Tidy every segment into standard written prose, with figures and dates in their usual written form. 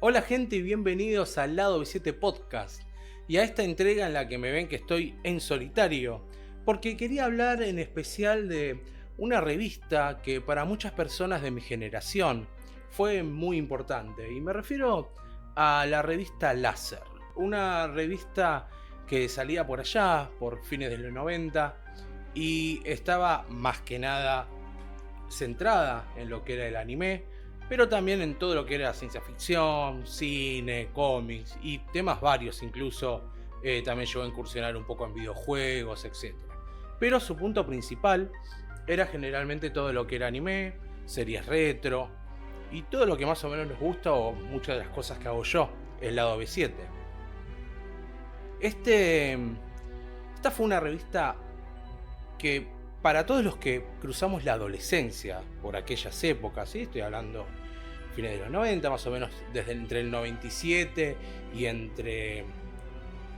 Hola gente y bienvenidos al Lado B7 Podcast y a esta entrega en la que me ven que estoy en solitario porque quería hablar en especial de una revista que para muchas personas de mi generación fue muy importante y me refiero a la revista Láser, una revista que salía por allá por fines de los 90 y estaba más que nada centrada en lo que era el anime, pero también en todo lo que era ciencia ficción, cine, cómics y temas varios, incluso también llegó a incursionar un poco en videojuegos, etc. Pero su punto principal era generalmente todo lo que era anime, series retro y todo lo que más o menos les gusta o muchas de las cosas que hago yo, el lado B7. Esta fue una revista que para todos los que cruzamos la adolescencia por aquellas épocas, ¿sí? Estoy hablando fines de los 90, más o menos entre el 97 y entre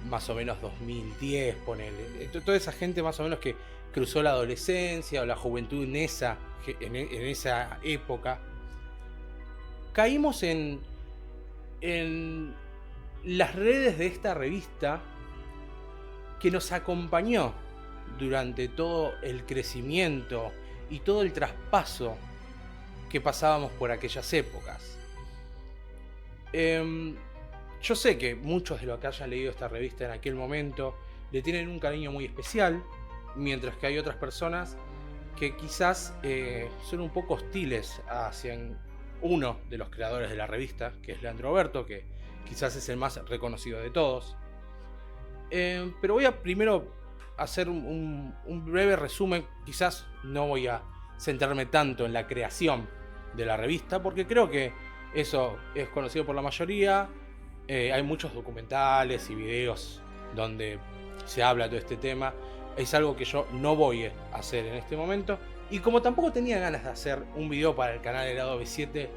más o menos 2010, ponele. Toda esa gente más o menos que cruzó la adolescencia o la juventud en esa época, caímos en las redes de esta revista que nos acompañó durante todo el crecimiento y todo el traspaso que pasábamos por aquellas épocas. Yo sé que muchos de los que hayan leído esta revista en aquel momento le tienen un cariño muy especial, mientras que hay otras personas que quizás son un poco hostiles hacia uno de los creadores de la revista, que es Leandro Oberto, que quizás es el más reconocido de todos. Pero voy a primero hacer un breve resumen. Quizás no voy a centrarme tanto en la creación de la revista, porque creo que eso es conocido por la mayoría. Hay muchos documentales y videos donde se habla de todo este tema. Es algo que yo no voy a hacer en este momento. Y como tampoco tenía ganas de hacer un video para el canal del Lado B7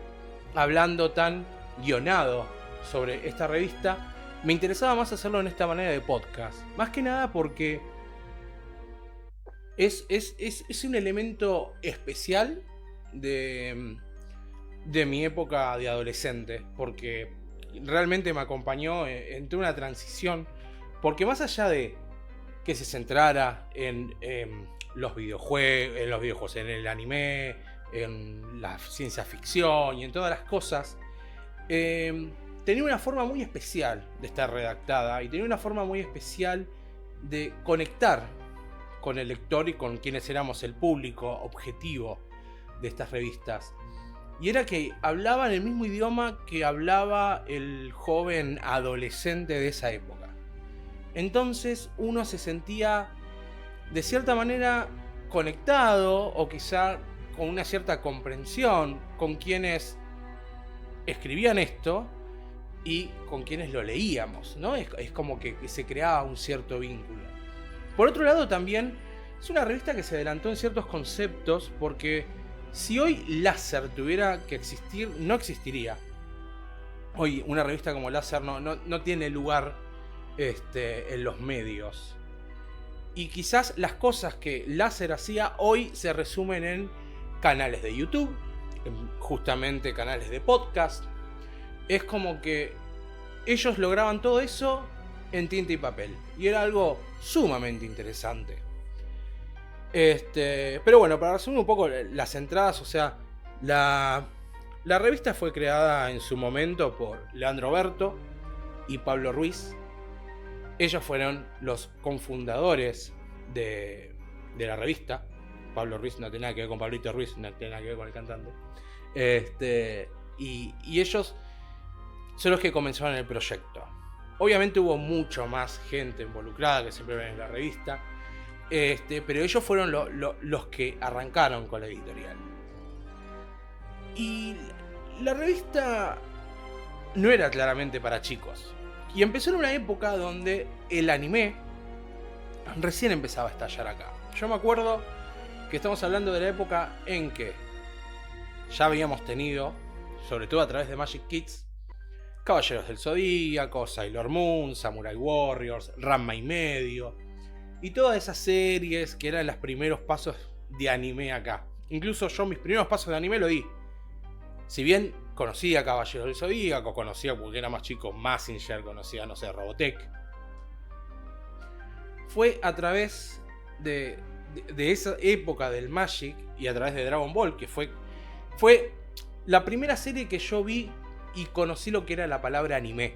hablando tan guionado sobre esta revista, me interesaba más hacerlo en esta manera de podcast. Más que nada porque es un elemento especial de mi época de adolescente. Porque realmente me acompañó en toda una transición. Porque más allá de que se centrara en los videojuegos, en el anime, en la ciencia ficción y en todas las cosas, tenía una forma muy especial de estar redactada y tenía una forma muy especial de conectar con el lector y con quienes éramos el público objetivo de estas revistas. Y era que hablaban el mismo idioma que hablaba el joven adolescente de esa época. Entonces uno se sentía de cierta manera conectado o quizá con una cierta comprensión con quienes escribían esto y con quienes lo leíamos, ¿no? Es como que se creaba un cierto vínculo. Por otro lado, también es una revista que se adelantó en ciertos conceptos, porque si hoy Láser tuviera que existir, no existiría. Hoy una revista como Láser no tiene lugar en los medios. Y quizás las cosas que Láser hacía hoy se resumen en canales de YouTube, justamente canales de podcast. Es como que ellos lograban todo eso en tinta y papel. Y era algo sumamente interesante. Pero bueno, para resumir un poco las entradas, o sea, la revista fue creada en su momento por Leandro Oberto y Pablo Ruiz. Ellos fueron los cofundadores de la revista. Pablo Ruiz no tiene nada que ver con Pablito Ruiz, no tiene nada que ver con el cantante. Y ellos son los que comenzaron el proyecto. Obviamente hubo mucho más gente involucrada que siempre ven en la revista, pero ellos fueron los que arrancaron con la editorial. Y la revista no era claramente para chicos. Y empezó en una época donde el anime recién empezaba a estallar acá. Yo me acuerdo que estamos hablando de la época en que ya habíamos tenido, sobre todo a través de Magic Kids, Caballeros del Zodíaco, Sailor Moon, Samurai Warriors, Ranma y medio, y todas esas series que eran los primeros pasos de anime acá. Incluso yo mis primeros pasos de anime lo di. Si bien conocía Caballeros del Zodíaco, conocía porque era más chico Mazinger, conocía, no sé, Robotech. Fue a través de esa época del Magic y a través de Dragon Ball, que fue la primera serie que yo vi y conocí lo que era la palabra anime.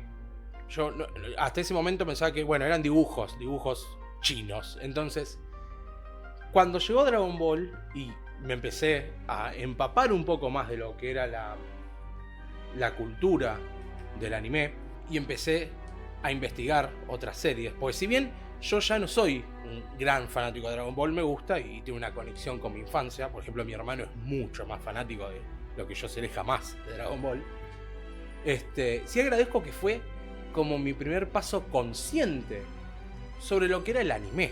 Yo hasta ese momento pensaba que, bueno, eran dibujos chinos. Entonces, cuando llegó Dragon Ball y me empecé a empapar un poco más de lo que era la cultura del anime y empecé a investigar otras series. Porque si bien yo ya no soy un gran fanático de Dragon Ball, me gusta y tengo una conexión con mi infancia. Por ejemplo, mi hermano es mucho más fanático de lo que yo seré jamás de Dragon Ball. Sí agradezco que fue como mi primer paso consciente sobre lo que era el anime.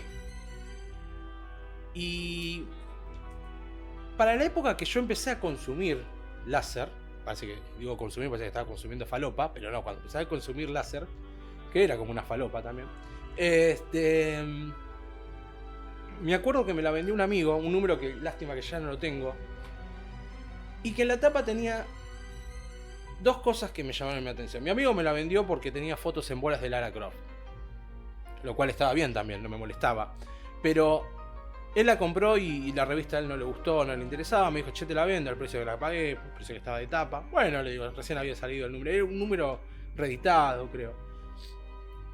Y para la época que yo empecé a consumir láser, parece que digo consumir, parece que estaba consumiendo falopa, pero no, cuando empecé a consumir láser, que era como una falopa también, me acuerdo que me la vendió un amigo, un número que lástima que ya no lo tengo, y que en la tapa tenía dos cosas que me llamaron mi atención. Mi amigo me la vendió porque tenía fotos en bolas de Lara Croft, lo cual estaba bien también, no me molestaba, pero él la compró y la revista a él no le gustó, no le interesaba. Me dijo, che, te la vendo al precio que la pagué, el precio que estaba de tapa. Bueno, le digo, recién había salido el número. Era un número reeditado, creo.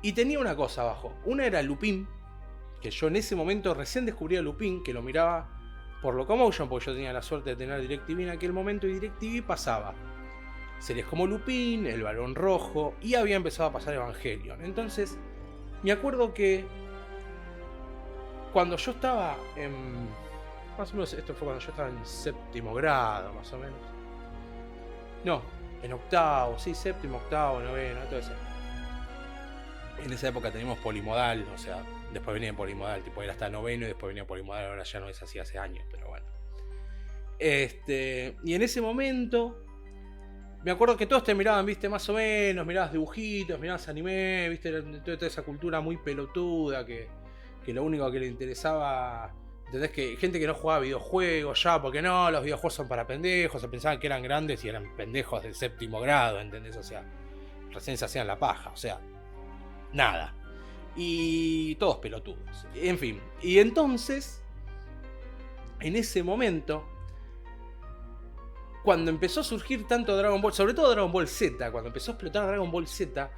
Y tenía una cosa abajo. Una era Lupin, que yo en ese momento recién descubrí a Lupin, que lo miraba por Locomotion, porque yo tenía la suerte de tener DirecTV en aquel momento, y DirecTV pasaba series como Lupin, El Balón Rojo, y había empezado a pasar Evangelion. Entonces, me acuerdo que cuando yo estaba en... Más o menos esto fue cuando yo estaba en séptimo grado, más o menos. No, en octavo, sí, séptimo, octavo, noveno, todo eso. En esa época teníamos polimodal, o sea, después venía polimodal, tipo era hasta noveno y después venía polimodal, ahora ya no es así hace años, pero bueno. Y en ese momento, me acuerdo que todos te miraban, viste, más o menos, mirabas dibujitos, mirabas anime, viste, toda esa cultura muy pelotuda que lo único que le interesaba, ¿entendés? Que gente que no jugaba videojuegos ya, porque no, los videojuegos son para pendejos, se pensaban que eran grandes y eran pendejos del séptimo grado, ¿entendés? O sea, recién se hacían la paja, o sea, nada. Y todos pelotudos, en fin. Y entonces, en ese momento, cuando empezó a surgir tanto Dragon Ball, sobre todo Dragon Ball Z, cuando empezó a explotar Dragon Ball Z,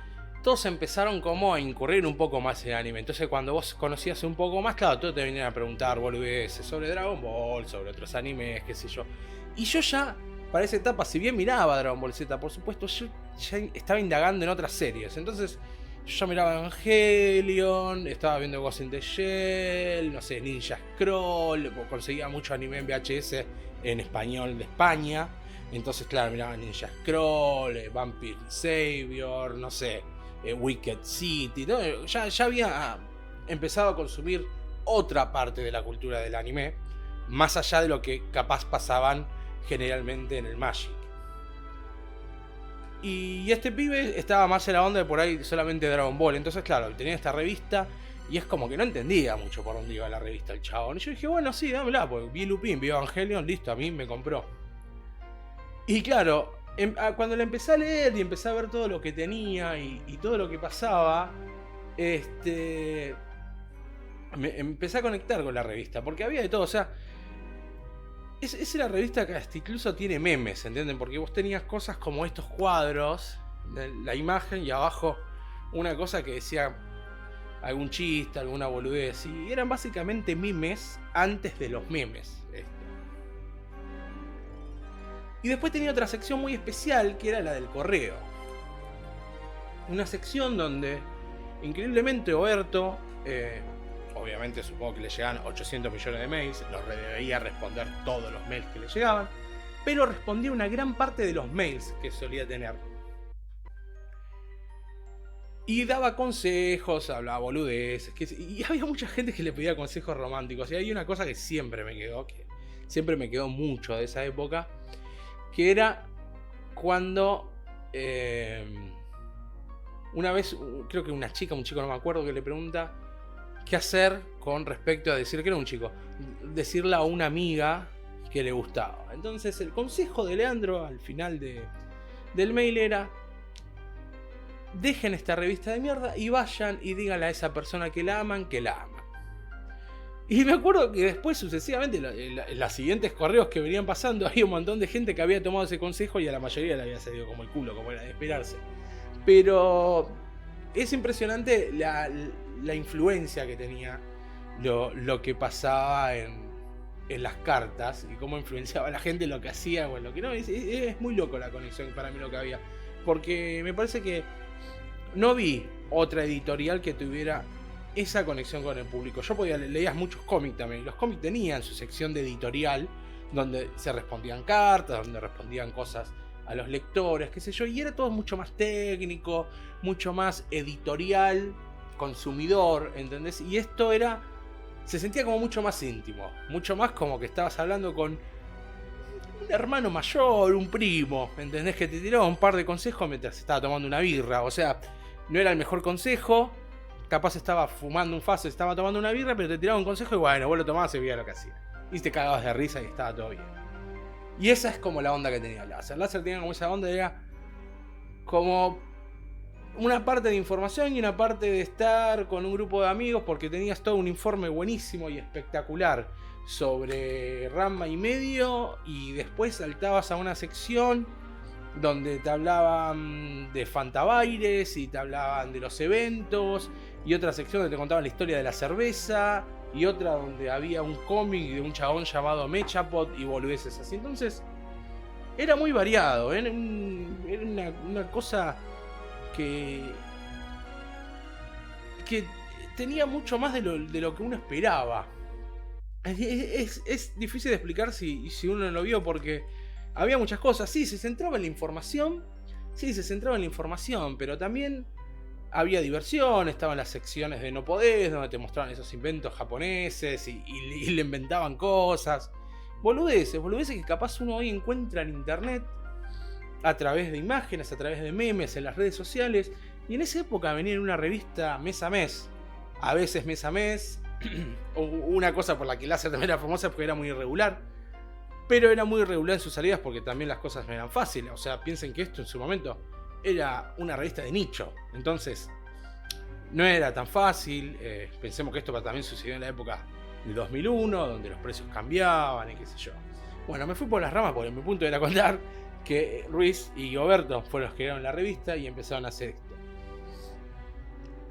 todos empezaron como a incurrir un poco más en el anime. Entonces cuando vos conocías un poco más, claro, todos te venían a preguntar boludeces sobre Dragon Ball, sobre otros animes, qué sé yo. Y yo ya, para esa etapa, si bien miraba Dragon Ball Z, por supuesto, yo ya estaba indagando en otras series. Entonces yo ya miraba Evangelion, estaba viendo Ghost in the Shell, no sé, Ninja Scroll, conseguía mucho anime en VHS en español de España. Entonces, claro, miraba Ninja Scroll, Vampire Savior, no sé, Wicked City, ¿no? Ya había empezado a consumir otra parte de la cultura del anime, más allá de lo que capaz pasaban generalmente en el Magic. Y este pibe estaba más en la onda de por ahí solamente Dragon Ball. Entonces, claro, tenía esta revista y es como que no entendía mucho por dónde iba la revista el chabón. Y yo dije, bueno, sí, dámela, porque vi Lupin, vi Evangelion, listo, a mí me compró. Y claro, cuando la empecé a leer y empecé a ver todo lo que tenía y todo lo que pasaba, me empecé a conectar con la revista, porque había de todo, o sea, es la revista que hasta incluso tiene memes, ¿entienden? Porque vos tenías cosas como estos cuadros, la imagen y abajo una cosa que decía algún chiste, alguna boludez, y eran básicamente memes antes de los memes. Y después tenía otra sección muy especial que era la del correo. Una sección donde, increíblemente, Oberto, obviamente supongo que le llegaban 800 millones de mails, los debía responder todos los mails que le llegaban, pero respondía una gran parte de los mails que solía tener. Y daba consejos, hablaba boludeces, y había mucha gente que le pedía consejos románticos. Y hay una cosa que siempre me quedó mucho de esa época, que era cuando una vez, creo que una chica, un chico, no me acuerdo, que le pregunta qué hacer con respecto a decir que era un chico, decirle a una amiga que le gustaba. Entonces el consejo de Leandro al final del mail era: dejen esta revista de mierda y vayan y díganle a esa persona que la aman, que la aman. Y me acuerdo que después, sucesivamente, en los siguientes correos que venían pasando, había un montón de gente que había tomado ese consejo y a la mayoría le había salido como el culo, como era de esperarse. Pero es impresionante la influencia que tenía lo que pasaba en las cartas y cómo influenciaba a la gente lo que hacía o lo que no. Es muy loco la conexión para mí lo que había. Porque me parece que no vi otra editorial que tuviera esa conexión con el público. Yo leías muchos cómics también. Los cómics tenían su sección de editorial donde se respondían cartas, donde respondían cosas a los lectores, qué sé yo, y era todo mucho más técnico, mucho más editorial, consumidor, ¿entendés? Y esto se sentía como mucho más íntimo, mucho más como que estabas hablando con un hermano mayor, un primo, ¿entendés? Que te tiraba un par de consejos mientras estaba tomando una birra. O sea, no era el mejor consejo, capaz estaba fumando un faso, estaba tomando una birra, pero te tiraba un consejo y bueno, vos lo tomabas y veías lo que hacía. Y te cagabas de risa y estaba todo bien. Y esa es como la onda que tenía Láser. Láser tenía como esa onda, era como una parte de información y una parte de estar con un grupo de amigos, porque tenías todo un informe buenísimo y espectacular sobre Ranma y medio, y después saltabas a una sección donde te hablaban de Fantabaires y te hablaban de los eventos, y otra sección donde te contaban la historia de la cerveza, y otra donde había un cómic de un chabón llamado Mechapot y boludeces así. Entonces era muy variado, era una cosa que tenía mucho más de lo que uno esperaba. Es difícil de explicar si uno no lo vio, porque había muchas cosas. Sí, se centraba en la información, pero también había diversión. Estaban las secciones de No Podés, donde te mostraban esos inventos japoneses y le inventaban cosas. Boludeces que capaz uno hoy encuentra en internet a través de imágenes, a través de memes, en las redes sociales. Y en esa época venía en una revista mes a mes, a veces mes a mes. Una cosa por la que Láser también era famosa, porque era muy irregular. Pero era muy irregular en sus salidas porque también las cosas no eran fáciles. O sea, piensen que esto en su momento era una revista de nicho. Entonces, no era tan fácil. Pensemos que esto también sucedió en la época del 2001, donde los precios cambiaban y qué sé yo. Bueno, me fui por las ramas porque mi punto era contar que Ruiz y Oberto fueron los que crearon la revista y empezaron a hacer esto.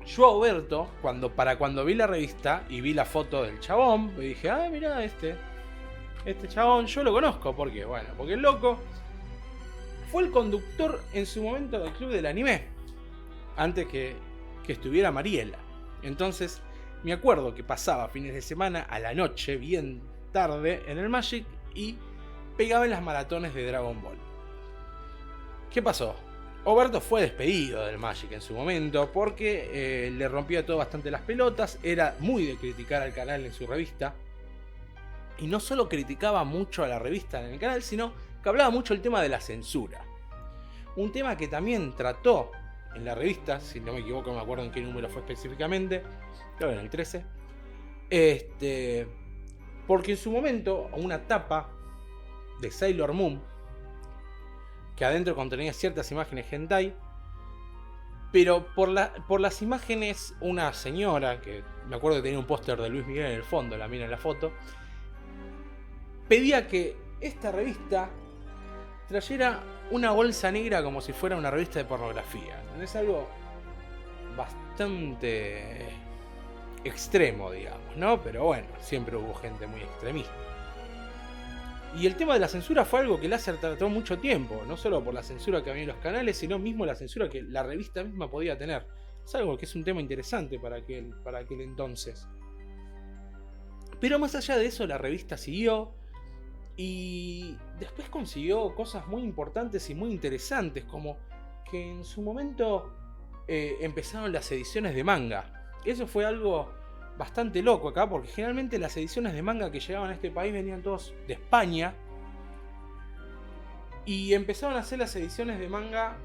Yo a Oberto, cuando vi la revista y vi la foto del chabón, me dije, mirá, este chabón, yo lo conozco. ¿Por qué? Bueno, porque el loco fue el conductor en su momento del Club del Anime, antes que estuviera Mariela. Entonces, me acuerdo que pasaba fines de semana a la noche, bien tarde, en el Magic, y pegaba en las maratones de Dragon Ball. ¿Qué pasó? Oberto fue despedido del Magic en su momento porque le rompía todo bastante las pelotas. Era muy de criticar al canal en su revista. Y no solo criticaba mucho a la revista en el canal, sino que hablaba mucho del tema de la censura. Un tema que también trató en la revista, si no me equivoco, no me acuerdo en qué número fue específicamente, creo que en el 13. Porque en su momento, una tapa de Sailor Moon, que adentro contenía ciertas imágenes hentai, pero por las imágenes, una señora, que me acuerdo que tenía un póster de Luis Miguel en el fondo, la mira en la foto, pedía que esta revista trayera una bolsa negra como si fuera una revista de pornografía. Es algo bastante extremo, digamos, ¿no? Pero bueno, siempre hubo gente muy extremista. Y el tema de la censura fue algo que Láser trató mucho tiempo, no solo por la censura que había en los canales, sino mismo la censura que la revista misma podía tener. Es algo que es un tema interesante para aquel entonces. Pero más allá de eso, la revista siguió y después consiguió cosas muy importantes y muy interesantes, como que en su momento empezaron las ediciones de manga. Eso fue algo bastante loco acá, porque generalmente las ediciones de manga que llegaban a este país venían todos de España, y empezaron a hacer las ediciones de manga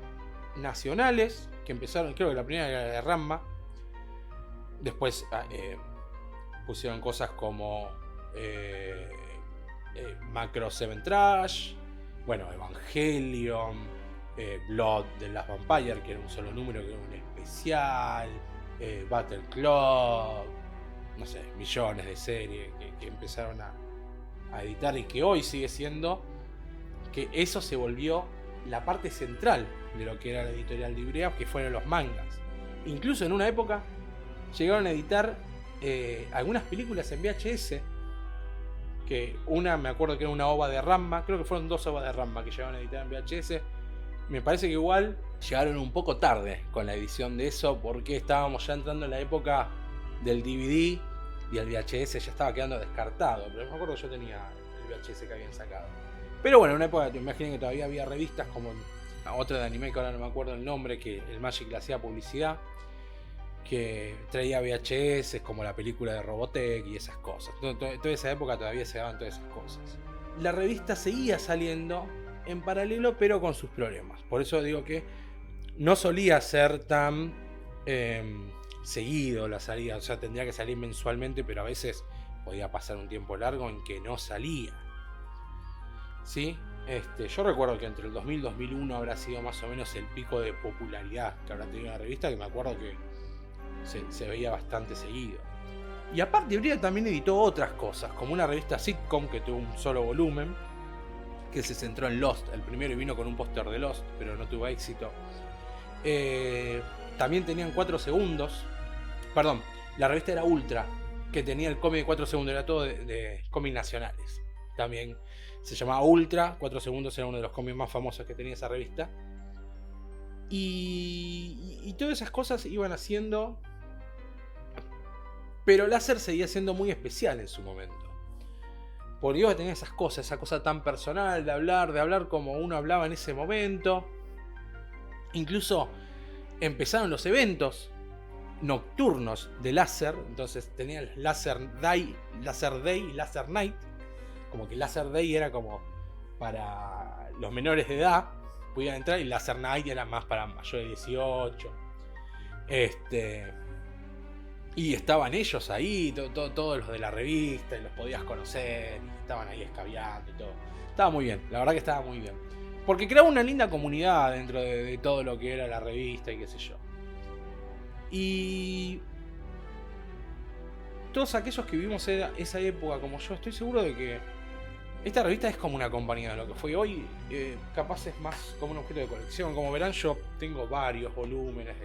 nacionales, que empezaron, creo que la primera era de Ranma, después pusieron cosas como Macro 7 Trash, bueno, Evangelion, Blood de las Vampire, que era un solo número, que era un especial, Battle Club, no sé, millones de series que empezaron a editar, y que hoy sigue siendo, que eso se volvió la parte central de lo que era la editorial Librea, que fueron los mangas. Incluso en una época llegaron a editar algunas películas en VHS, que una me acuerdo que era una ova de Ranma, creo que fueron 2 ovas de Ranma que llegaron a editar en VHS. Me parece que igual llegaron un poco tarde con la edición de eso, porque estábamos ya entrando en la época del DVD y el VHS ya estaba quedando descartado. Pero me acuerdo que yo tenía el VHS que habían sacado. Pero bueno, en una época, te imaginen que todavía había revistas como otra de anime, que ahora no me acuerdo el nombre, que el Magic le hacía publicidad, que traía VHS como la película de Robotech y esas cosas. Toda esa época todavía se daban todas esas cosas. La revista seguía saliendo en paralelo, pero con sus problemas. Por eso digo que no solía ser tan seguido la salida. O sea, tendría que salir mensualmente, pero a veces podía pasar un tiempo largo en que no salía. ¿Sí? Yo recuerdo que entre el 2000 y 2001 habrá sido más o menos el pico de popularidad que habrá tenido la revista, que me acuerdo que se veía bastante seguido. Y aparte, Librea también editó otras cosas, como una revista sitcom que tuvo un solo volumen, que se centró en Lost. El primero vino con un póster de Lost, pero no tuvo éxito. También tenían 4 segundos. Perdón, la revista era Ultra, que tenía el cómic de 4 segundos, era todo de cómics nacionales. También se llamaba Ultra, 4 segundos era uno de los cómics más famosos que tenía esa revista. Y todas esas cosas iban haciendo, pero Láser seguía siendo muy especial en su momento. Porque iba a tener esas cosas, esa cosa tan personal de hablar como uno hablaba en ese momento. Incluso empezaron los eventos nocturnos de Láser. Entonces tenían Láser Day y Láser Night. Como que Láser Day era como para los menores de edad, podían entrar, y Láser Night era más para mayores de 18. Y estaban ellos ahí, todos los de la revista, y los podías conocer, y estaban ahí escabeando y todo. Estaba muy bien, la verdad que estaba muy bien. Porque creaba una linda comunidad dentro de todo lo que era la revista y qué sé yo. Y todos aquellos que vivimos esa época como yo, estoy seguro de que esta revista es como una compañía de lo que fue hoy. Capaz es más como un objeto de colección. Como verán, yo tengo varios volúmenes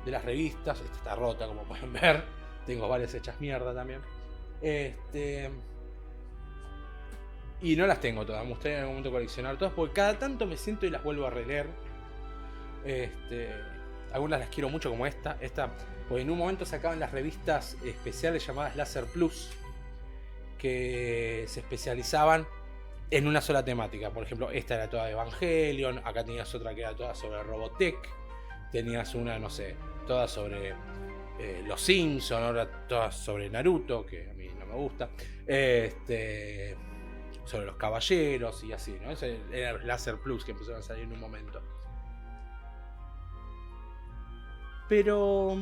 de las revistas. Esta está rota, como pueden ver. Tengo varias hechas mierda también. Y no las tengo todas. Me gustaría en algún momento coleccionar todas, porque cada tanto me siento y las vuelvo a releer. Algunas las quiero mucho, como esta. Porque en un momento sacaban las revistas especiales llamadas Láser Plus, que se especializaban en una sola temática. Por ejemplo, esta era toda de Evangelion. Acá tenías otra que era toda sobre Robotech. Tenías una, no sé, toda sobre los Simpsons. Ahora toda sobre Naruto, que a mí no me gusta. Sobre los caballeros y así, ¿no? Ese era el Láser Plus que empezaron a salir en un momento. Pero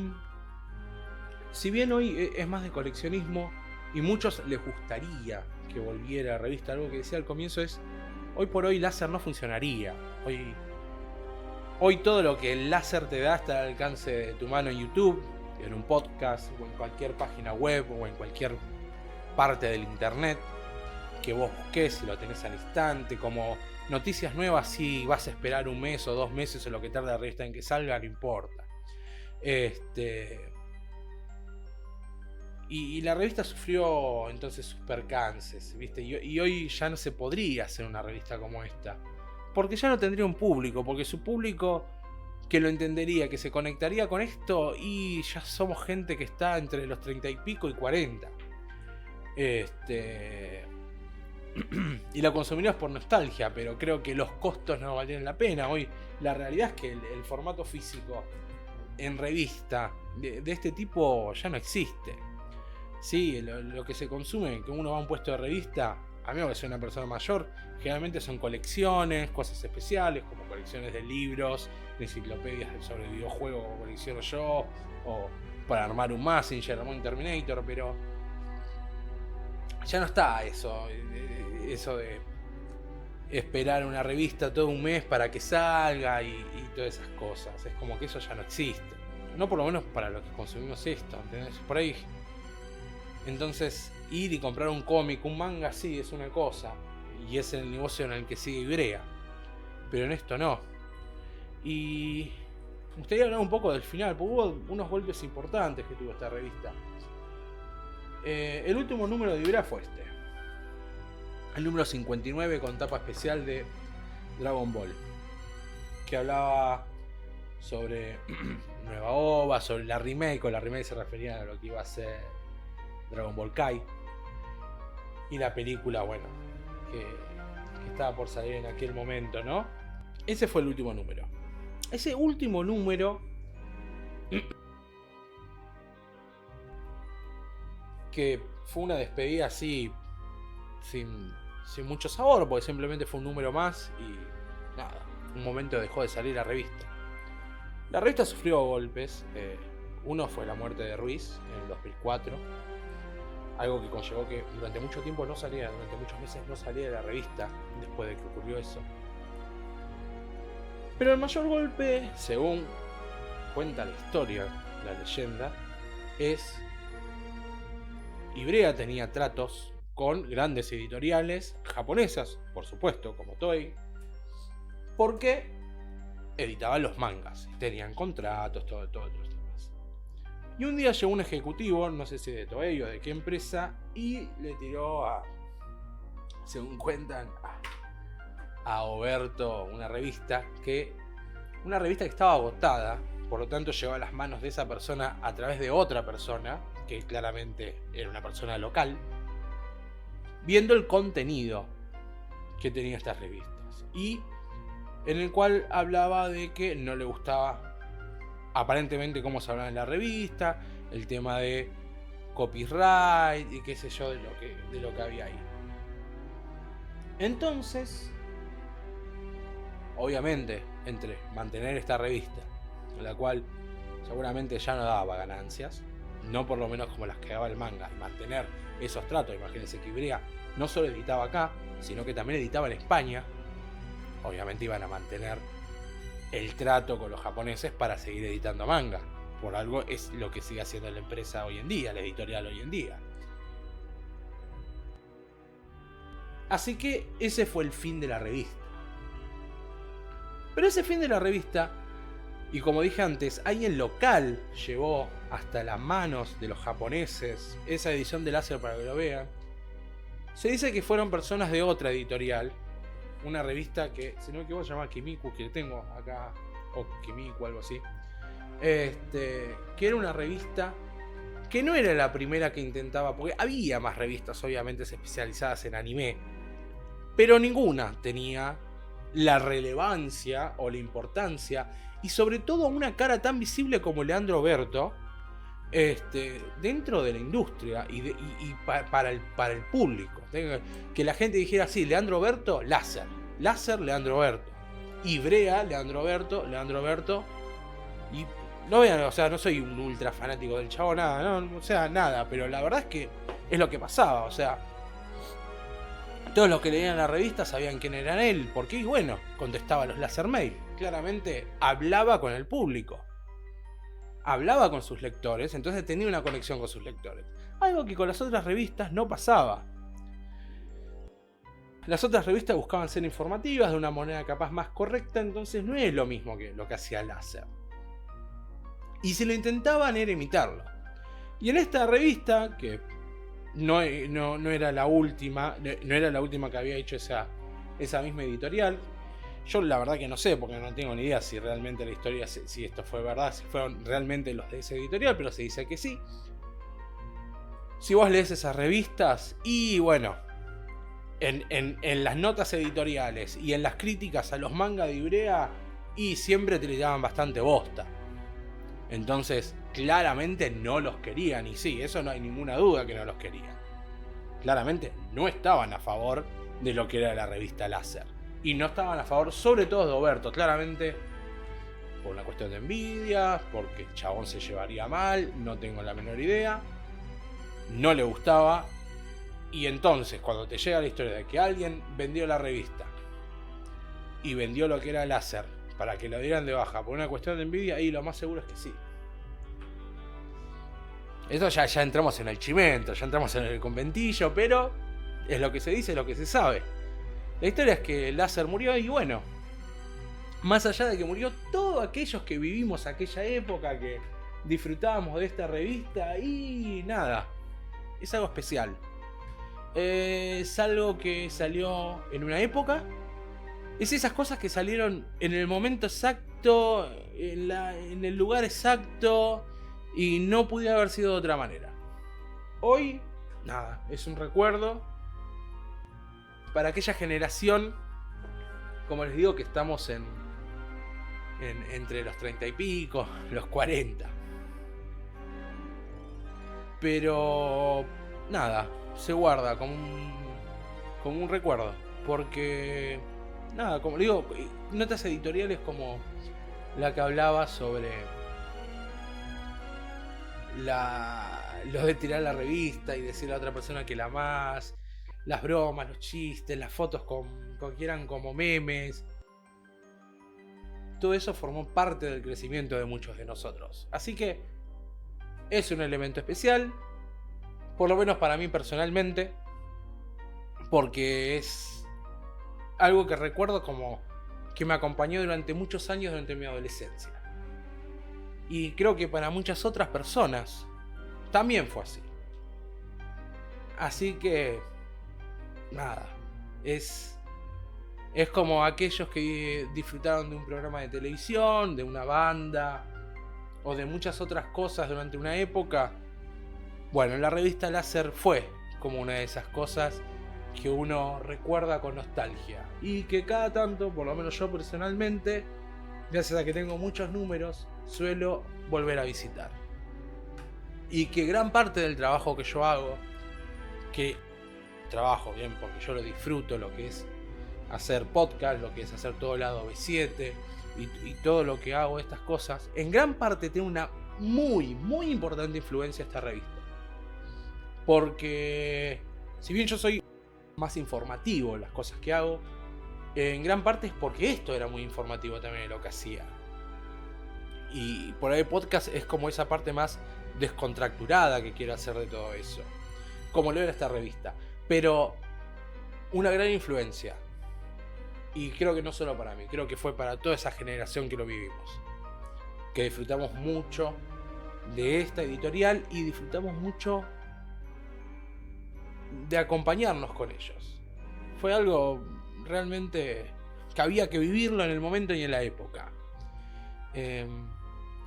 si bien hoy es más de coleccionismo y muchos les gustaría que volviera a revista, algo que decía al comienzo es: hoy por hoy Láser no funcionaría. Hoy todo lo que el Láser te da está al alcance de tu mano en YouTube, en un podcast, o en cualquier página web, o en cualquier parte del internet que vos busques y lo tenés al instante. Como noticias nuevas, si vas a esperar un mes o 2 meses o lo que tarde la revista en que salga, no importa. Y la revista sufrió entonces sus percances, ¿viste? Y hoy ya no se podría hacer una revista como esta, porque ya no tendría un público, porque su público que lo entendería, que se conectaría con esto, y ya somos gente que está entre los 30 y pico y 40. Y la consumiríamos por nostalgia, pero creo que los costos no valieron la pena. Hoy la realidad es que el formato físico en revista de este tipo ya no existe. Sí, lo que se consume, que uno va a un puesto de revista, a mí que soy una persona mayor, generalmente son colecciones, cosas especiales, como colecciones de libros, de enciclopedias sobre videojuegos, como colecciono yo, o para armar un Mazinger o un Terminator, pero ya no está eso de esperar una revista todo un mes para que salga y todas esas cosas. Es como que eso ya no existe. No por lo menos para los que consumimos esto, ¿entendés? Por ahí. Entonces, ir y comprar un cómic, un manga, sí, es una cosa. Y es el negocio en el que sigue Ibrea. Pero en esto no. Y me gustaría hablar un poco del final, porque hubo unos golpes importantes que tuvo esta revista. El último número de Ibrea fue este. El número 59 con tapa especial de Dragon Ball. Que hablaba sobre nueva OVA, sobre la remake. O la remake se refería a lo que iba a ser Dragon Ball Kai. Y la película, bueno, que estaba por salir en aquel momento, ¿no? Ese fue el último número. Ese último número que fue una despedida así sin mucho sabor, porque simplemente fue un número más y nada, un momento dejó de salir la revista. La revista sufrió golpes. Uno fue la muerte de Ruiz en el 2004, algo que conllevó que durante mucho tiempo no salía, durante muchos meses no salía de la revista después de que ocurrió eso. Pero el mayor golpe, según cuenta la historia, la leyenda, es Ibrea tenía tratos con grandes editoriales japonesas, por supuesto, como Toei, porque editaban los mangas, tenían contratos, todo otros temas. Y un día llegó un ejecutivo, no sé si de Toei o de qué empresa, y le tiró según cuentan, a Oberto una revista que estaba agotada, por lo tanto llegó a las manos de esa persona a través de otra persona, que claramente era una persona local, viendo el contenido que tenía estas revistas, y en el cual hablaba de que no le gustaba aparentemente cómo se hablaba en la revista, el tema de copyright y qué sé yo de lo que había ahí. Entonces, obviamente, entre mantener esta revista, la cual seguramente ya no daba ganancias, no por lo menos como las que daba el manga, y mantener esos tratos, imagínense que Ibrea no solo editaba acá, sino que también editaba en España, obviamente iban a mantener el trato con los japoneses para seguir editando manga. Por algo es lo que sigue haciendo la empresa hoy en día, la editorial hoy en día. Así que ese fue el fin de la revista. Pero ese fin de la revista, y como dije antes, alguien local llevó hasta las manos de los japoneses esa edición de Láser para que lo vean. Se dice que fueron personas de otra editorial, una revista que, si no me equivoco, se llama Kimiku, que tengo acá, o Kimiku, algo así. Que era una revista que no era la primera que intentaba, porque había más revistas obviamente especializadas en anime, pero ninguna tenía la relevancia o la importancia y sobre todo una cara tan visible como Leandro Berto dentro de la industria y para el público. Que la gente dijera así: Leandro Berto, Láser, Leandro Berto, Ibrea, Leandro Berto. Y no vean, o sea, no soy un ultra fanático del chavo, nada, no, o sea, nada, pero la verdad es que es lo que pasaba, o sea, todos los que leían la revista sabían quién era él, porque, y bueno, contestaba los Láser Mail, claramente hablaba con el público, hablaba con sus lectores, entonces tenía una conexión con sus lectores, algo que con las otras revistas no pasaba. Las otras revistas buscaban ser informativas de una manera capaz más correcta, entonces no es lo mismo que lo que hacía Láser. Y si lo intentaban era imitarlo. Y en esta revista, que no era la última, no era la última que había hecho esa misma editorial, yo la verdad que no sé, porque no tengo ni idea si realmente la historia, si esto fue verdad, si fueron realmente los de esa editorial, pero se dice que sí. Si vos lees esas revistas, y bueno, en las notas editoriales y en las críticas a los mangas de Ibrea, y siempre te le daban bastante bosta. Entonces, claramente no los querían, y sí, eso no hay ninguna duda que no los querían. Claramente no estaban a favor de lo que era la revista Láser. Y no estaban a favor, sobre todo de Oberto, claramente por una cuestión de envidia, porque el chabón se llevaría mal, no tengo la menor idea. No le gustaba. Y entonces, cuando te llega la historia de que alguien vendió la revista y vendió lo que era láser para que lo dieran de baja por una cuestión de envidia, ahí lo más seguro es que sí. Eso ya entramos en el chimento, ya entramos en el conventillo, pero es lo que se dice, es lo que se sabe. La historia es que el láser murió y bueno, más allá de que murió, todos aquellos que vivimos aquella época, que disfrutábamos de esta revista y nada, es algo especial. Es algo que salió en una época. Es esas cosas que salieron en el momento exacto, en el lugar exacto, y no pudiera haber sido de otra manera. Hoy, nada, es un recuerdo para aquella generación, como les digo, que estamos entre los 30 y pico, los 40. Pero nada, se guarda como un recuerdo. Porque nada, como digo, notas editoriales como la que hablaba sobre lo de tirar la revista y decirle a otra persona que la amás, las bromas, los chistes, las fotos con que eran como memes. Todo eso formó parte del crecimiento de muchos de nosotros. Así que es un elemento especial, por lo menos para mí personalmente, porque es algo que recuerdo como que me acompañó durante muchos años durante mi adolescencia. Y creo que para muchas otras personas también fue así. Así que nada, es como aquellos que disfrutaron de un programa de televisión, de una banda o de muchas otras cosas durante una época. Bueno, la revista Láser fue como una de esas cosas que uno recuerda con nostalgia y que cada tanto, por lo menos yo personalmente, gracias a que tengo muchos números, suelo volver a visitar. Y que gran parte del trabajo que yo hago, que trabajo bien porque yo lo disfruto, lo que es hacer podcast, lo que es hacer todo el lado B7 y todo lo que hago, estas cosas, en gran parte tiene una muy, muy importante influencia esta revista. Porque si bien yo soy más informativo en las cosas que hago, en gran parte es porque esto era muy informativo también en lo que hacía. Y por ahí podcast es como esa parte más descontracturada que quiero hacer de todo eso, como lo era esta revista. Pero una gran influencia. Y creo que no solo para mí, creo que fue para toda esa generación que lo vivimos. Que disfrutamos mucho de esta editorial y disfrutamos mucho de acompañarnos con ellos. Fue algo realmente que había que vivirlo en el momento y en la época.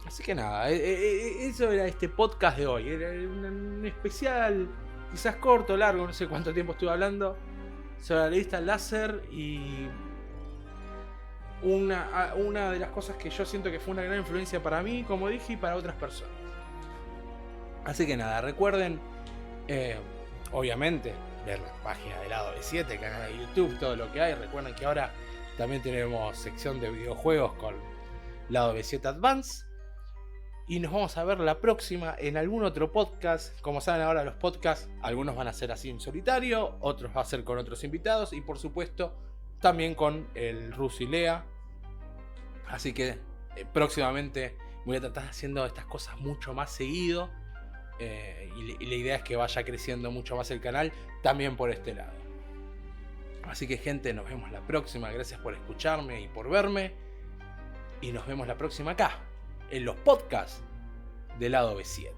Así que nada, eso era este podcast de hoy. Era un especial, quizás corto, largo, no sé cuánto tiempo estuve hablando, sobre la revista Láser y una de las cosas que yo siento que fue una gran influencia para mí, como dije, y para otras personas. Así que nada, recuerden, obviamente, ver la página de Lado B7, canal de YouTube, todo lo que hay. Recuerden que ahora también tenemos sección de videojuegos con Lado B7 Advance. Y nos vamos a ver la próxima en algún otro podcast. Como saben ahora los podcasts, algunos van a ser así en solitario, otros va a ser con otros invitados y por supuesto también con el Rusi Lea. Así que próximamente voy a tratar haciendo estas cosas mucho más seguido. Y la idea es que vaya creciendo mucho más el canal también por este lado. Así que gente, nos vemos la próxima. Gracias por escucharme y por verme. Y nos vemos la próxima acá, en los podcasts de Lado B7.